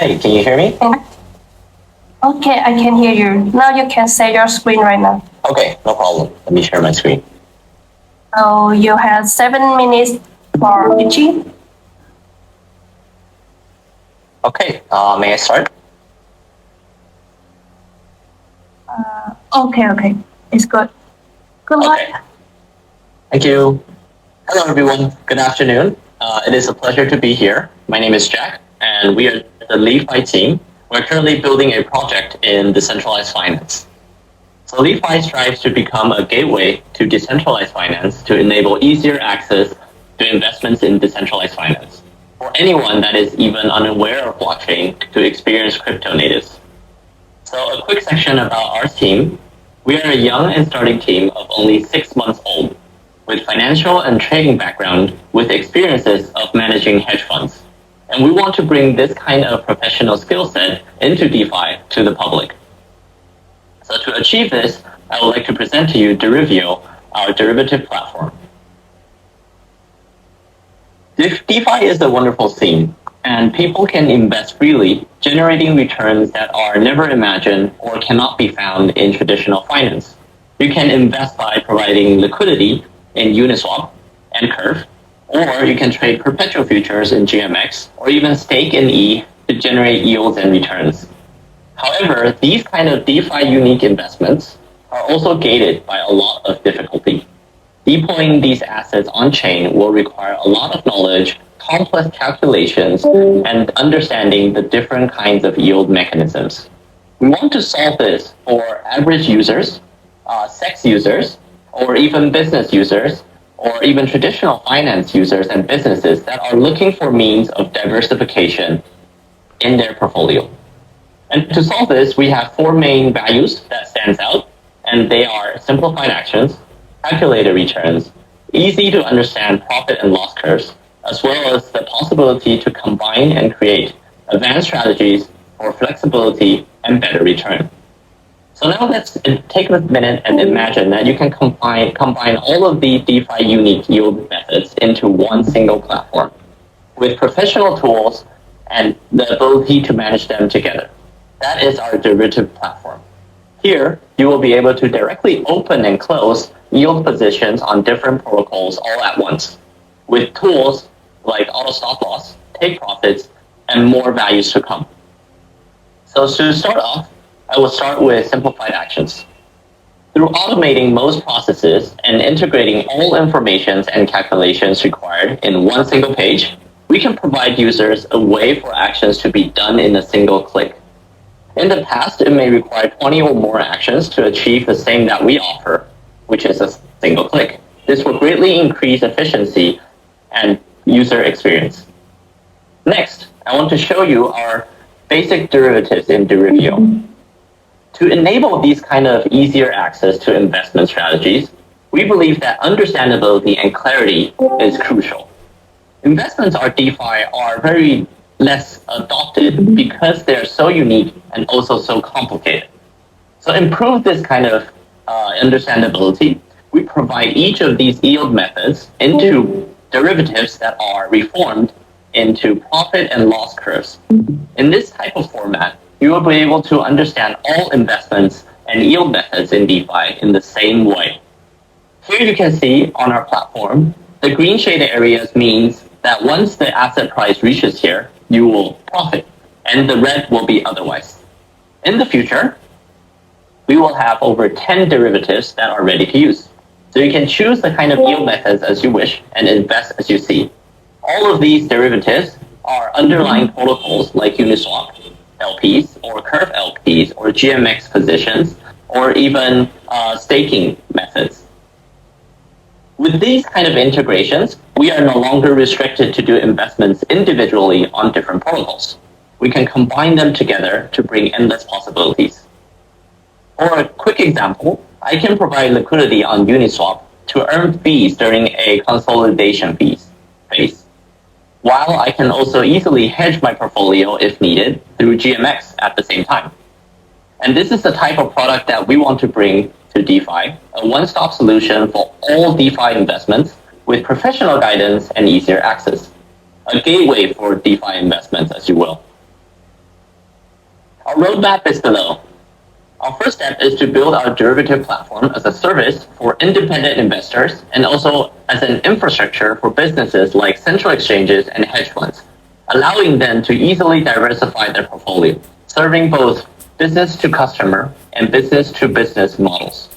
Hi, can you hear me? Okay, I can hear you. Now you can share your screen right now. Okay, no problem. Let me share my screen. So you have 7 minutes for pitching. Okay, may I start? Okay. It's good. Good luck. Okay. Thank you. Hello, everyone. Good afternoon. It is a pleasure to be here. My name is Jack, and we are the LeapFi team. We're currently building a project in decentralized finance. So LeapFi strives to become a gateway to decentralized finance to enable easier access to investments in decentralized finance for anyone that is even unaware of blockchain to experience crypto natives. So a quick section about our team. We are a young and starting team of only 6 months old, with financial and trading background with experiences of managing hedge funds. And we want to bring this kind of professional skill set into DeFi to the public. So to achieve this, I would like to present to you Derivio, our derivative platform. DeFi is a wonderful scene, and people can invest freely, generating returns that are never imagined or cannot be found in traditional finance. You can invest by providing liquidity in Uniswap and Curve, or you can trade perpetual futures in GMX, or even stake in E to generate yields and returns. However, these kind of DeFi unique investments are also gated by a lot of difficulty. Deploying these assets on-chain will require a lot of knowledge, complex calculations, and understanding the different kinds of yield mechanisms. We want to solve this for average users, sex users, or even business users, or even traditional finance users and businesses that are looking for means of diversification in their portfolio. And to solve this, we have 4 main values that stands out, and they are simplified actions, calculated returns, easy to understand profit and loss curves, as well as the possibility to combine and create advanced strategies for flexibility and better return. So now let's take a minute and imagine that you can combine all of the DeFi unique yield methods into one single platform with professional tools and the ability to manage them together. That is our derivative platform. Here, you will be able to directly open and close yield positions on different protocols all at once, with tools like auto stop loss, take profits, and more values to come. So to start off, I will start with simplified actions. Through automating most processes and integrating all informations and calculations required in one single page, we can provide users a way for actions to be done in a single click. In the past, it may require 20 or more actions to achieve the same that we offer, which is a single click. This will greatly increase efficiency and user experience. Next, I want to show you our basic derivatives in Derivio. To enable these kind of easier access to investment strategies, we believe that understandability and clarity is crucial. Investments or DeFi are very less adopted because they're so unique and also so complicated. So improve this kind of understandability, we provide each of these yield methods into derivatives that are reformed into profit and loss curves. In this type of format, you will be able to understand all investments and yield methods in DeFi in the same way. Here you can see on our platform, the green shaded areas means that once the asset price reaches here, you will profit, and the red will be otherwise. In the future, we will have over 10 derivatives that are ready to use. So you can choose the kind of yield methods as you wish and invest as you see. All of these derivatives are underlying protocols like Uniswap LPs or Curve LPs or GMX positions or even staking methods. With these kind of integrations, we are no longer restricted to do investments individually on different protocols. We can combine them together to bring endless possibilities. For a quick example, I can provide liquidity on Uniswap to earn fees during a consolidation phase, while I can also easily hedge my portfolio if needed through GMX at the same time. And this is the type of product that we want to bring to DeFi, a one-stop solution for all DeFi investments with professional guidance and easier access. A gateway for DeFi investments, as you will. Our roadmap is below. Our first step is to build our derivative platform as a service for independent investors and also as an infrastructure for businesses like central exchanges and hedge funds, allowing them to easily diversify their portfolio, serving both business to customer and business to business models.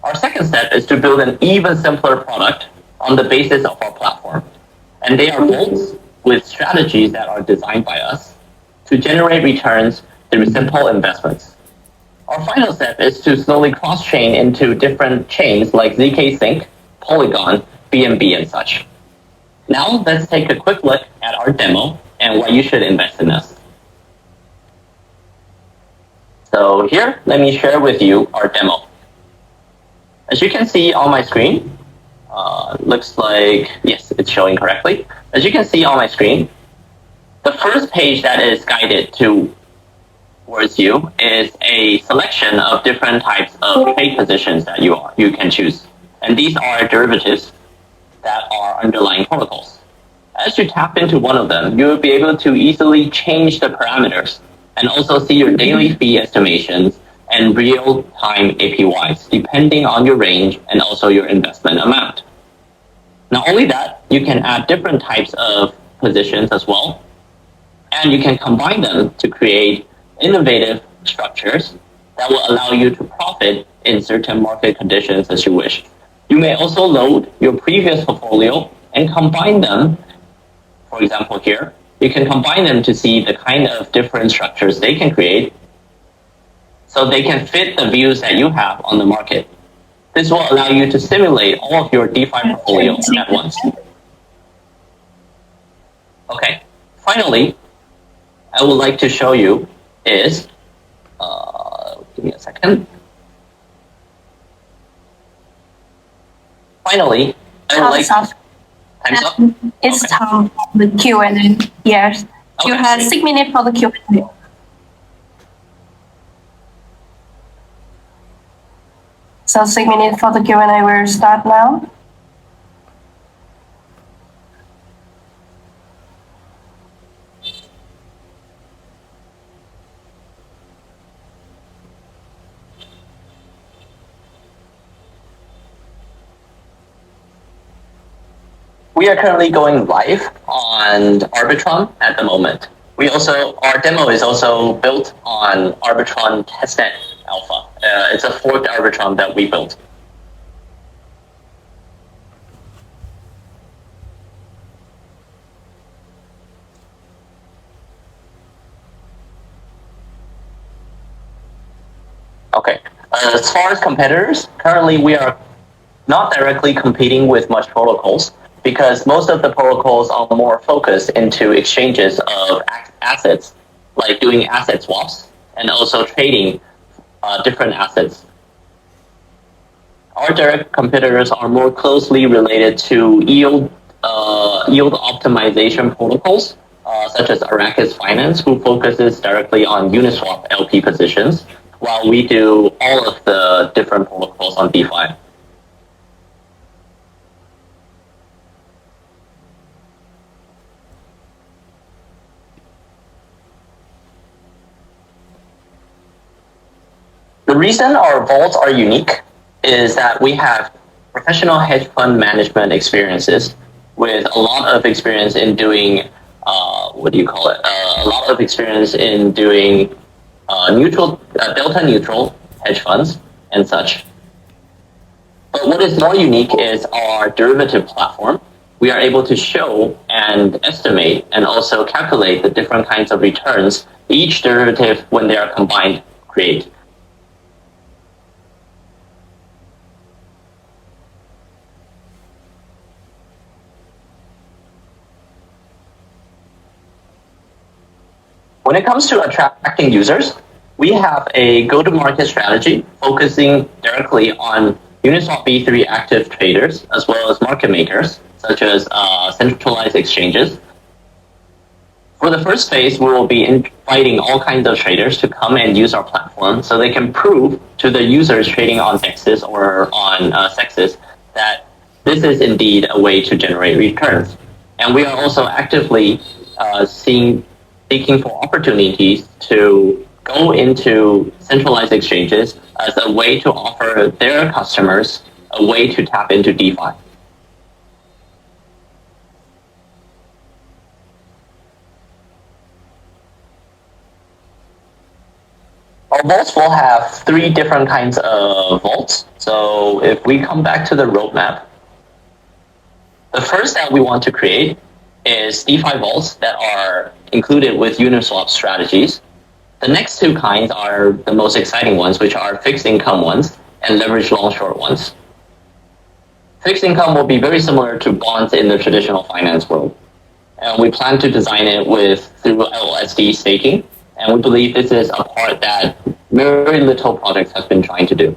Our second step is to build an even simpler product on the basis of our platform. And they are vaults with strategies that are designed by us to generate returns through simple investments. Our final step is to slowly cross-chain into different chains like ZK Sync, Polygon, BNB, and such. Now let's take a quick look at our demo and why you should invest in us. So here, let me share with you our demo. As you can see on my screen, looks like, yes, it's showing correctly. As you can see on my screen, the first page that is guided towards you is a selection of different types of trade positions that you can choose. And these are derivatives that are underlying protocols. As you tap into one of them, you will be able to easily change the parameters and also see your daily fee estimations and real-time APYs, depending on your range and also your investment amount. Not only that, you can add different types of positions as well, and you can combine them to create innovative structures that will allow you to profit in certain market conditions as you wish. You may also load your previous portfolio and combine them. For example, here, you can combine them to see the kind of different structures they can create so they can fit the views that you have on the market. This will allow you to simulate all of your DeFi portfolio at once. Okay, finally, I would like to show you is, give me a second. Finally, I would like Time's up. It's okay. time for the Q&A. Yes, Okay. you have 6 minutes for the Q&A. So 6 minutes for the Q&A will start now. We are currently going live on Arbitron at the moment. Our demo is also built on Arbitron testnet alpha. It's a forked Arbitron that we built. Okay. As far as competitors, currently we are not directly competing with much protocols because most of the protocols are more focused into exchanges of assets, like doing asset swaps and also trading different assets. Our direct competitors are more closely related to yield optimization protocols, such as Arrakis Finance, who focuses directly on Uniswap LP positions, while we do all of the different protocols on DeFi. The reason our vaults are unique is that we have professional hedge fund management experiences with a lot of experience in doing, a lot of experience in doing delta neutral hedge funds and such. But what is more unique is our derivative platform. We are able to show and estimate and also calculate the different kinds of returns each derivative, when they are combined, create. When it comes to attracting users, we have a go-to-market strategy focusing directly on Uniswap V3 active traders, as well as market makers, such as centralized exchanges. For the first phase, we will be inviting all kinds of traders to come and use our platform so they can prove to the users trading on DEXs or on SEXs that this is indeed a way to generate returns. And we are also actively seeking for opportunities to go into centralized exchanges as a way to offer their customers a way to tap into DeFi. Our vaults will have 3 different kinds of vaults. So if we come back to the roadmap, the first that we want to create is DeFi vaults that are included with Uniswap strategies. The next 2 kinds are the most exciting ones, which are fixed income ones and leverage long short ones. Fixed income will be very similar to bonds in the traditional finance world. And we plan to design it through LSD staking. And we believe this is a part that very little projects have been trying to do.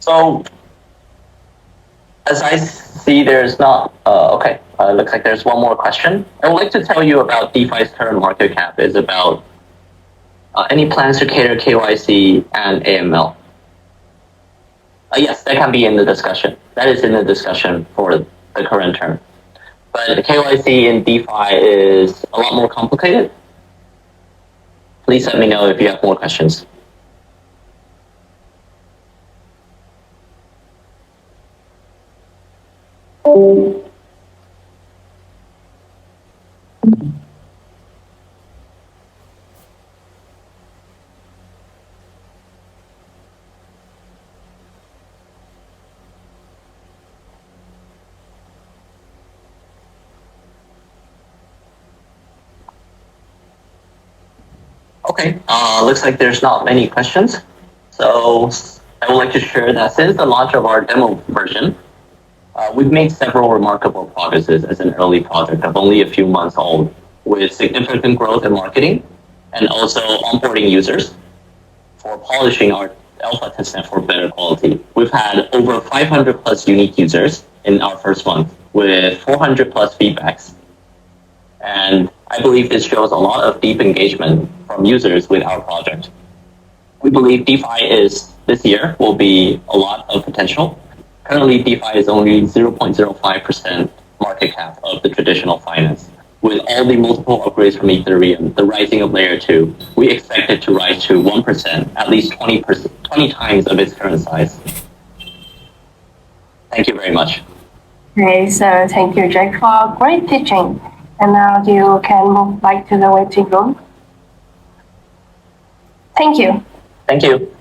So, as I see, there's not, okay, looks like there's one more question. I would like to tell you about DeFi's current market cap is about any plans to cater KYC and AML. Yes, that can be in the discussion. That is in the discussion for the current term. But KYC in DeFi is a lot more complicated. Please let me know if you have more questions. Okay, looks like there's not many questions. So I would like to share that since the launch of our demo version, we've made several remarkable progresses as an early project of only a few months old, with significant growth in marketing and also onboarding users for polishing our alpha testnet for better quality. We've had over 500 plus unique users in our first month with 400 plus feedbacks. And I believe this shows a lot of deep engagement from users with our project. We believe DeFi this year will be a lot of potential. Currently, DeFi is only 0.05% market cap of the traditional finance. With all the multiple upgrades from Ethereum, the rising of layer 2, we expect it to rise to 1%, at least 20 times of its current size. Thank you very much. Okay, so thank you, Jack, for great teaching. And now you can move back to the waiting room. Thank you. Thank you.